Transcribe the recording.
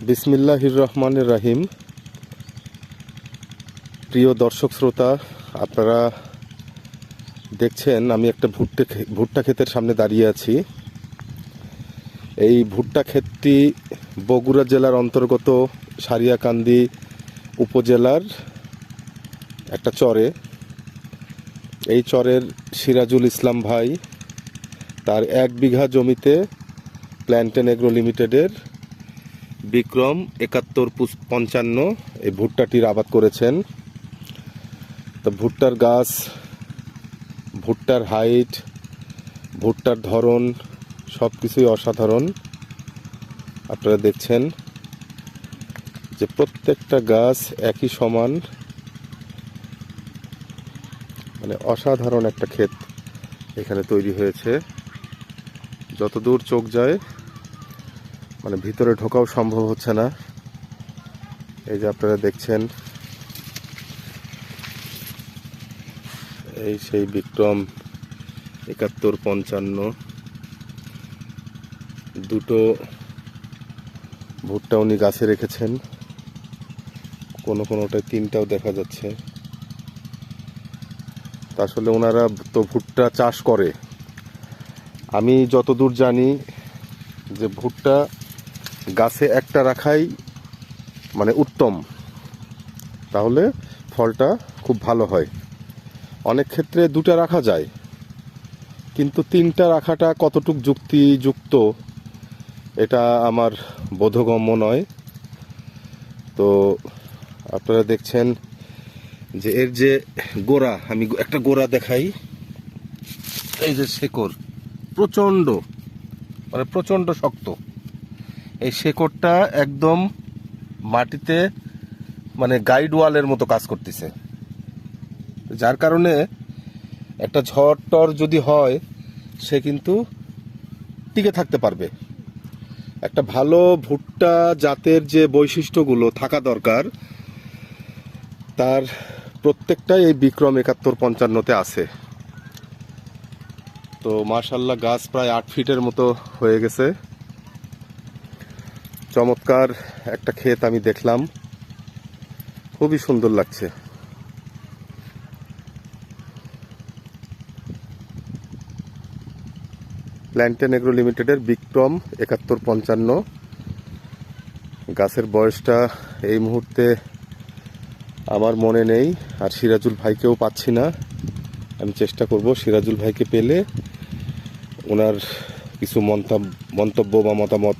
বিসমিল্লাহির রহমানির রহিম। প্রিয় দর্শক শ্রোতা, আপনারা দেখছেন আমি একটা ভুট্টা ক্ষেতের সামনে দাঁড়িয়ে আছি। এই ভুট্টা ক্ষেতটি বগুড়া জেলার অন্তর্গত সারিয়াকান্দি উপজেলার একটা চরে। এই চরের সিরাজুল ইসলাম ভাই তার 1 বিঘা জমিতে প্ল্যান্টেন এগ্রো লিমিটেডের বিক্রম 7155 এই ভুট্টাটির আবাদ করেছেন। তো ভুট্টার গাছ, ভুট্টার হাইট, ভুট্টার ধরন সব কিছুই অসাধারণ। আপনারা দেখছেন যে প্রত্যেকটা গাছ একই সমান, মানে অসাধারণ একটা ক্ষেত এখানে তৈরি হয়েছে। যতদূর চোখ যায় মানে ভিতরে ঢোকাও সম্ভব হচ্ছে না। এই যে আপনারা দেখছেন, এই সেই বিক্রম 7155। দুটো ভুট্টা উনি গাছে রেখেছেন, কোনোটায় 3টাও দেখা যাচ্ছে। তা আসলে ওনারা তো ভুট্টা চাষ করে। আমি যতদূর জানি যে ভুট্টা গাছে একটা রাখাই মানে উত্তম, তাহলে ফলটা খুব ভালো হয়। অনেক ক্ষেত্রে 2টা রাখা যায়, কিন্তু 3টা রাখাটা কতটুক যুক্তিযুক্ত এটা আমার বোধগম্য নয়। তো আপনারা দেখছেন যে এর যে গোড়া, আমি একটা গোড়া দেখাই। এই যে শেকড় প্রচণ্ড শক্ত। এই শেকড়টা একদম মাটিতে মানে গাইড ওয়ালের মতো কাজ করতেছে, যার কারণে একটা ঝড় টর যদি হয় সে কিন্তু টিকে থাকতে পারবে। একটা ভালো ভুট্টা জাতের যে বৈশিষ্ট্যগুলো থাকা দরকার তার প্রত্যেকটাই এই বিক্রম 7155-তে আছে। তো মাশাআল্লাহ, গাছ প্রায় 8 ফিটের মতো হয়ে গেছে। চমৎকার একটা ক্ষেত আমি দেখলাম, খুবই সুন্দর লাগছে। প্ল্যান্টেন এগ্রো লিমিটেডের বিক্রম 7155 গাছের বয়সটা এই মুহূর্তে আমার মনে নেই, আর সিরাজুল ভাইকেও পাচ্ছি না। আমি চেষ্টা করব সিরাজুল ভাইকে পেলে ওনার কিছু মন্তব্য বা মতামত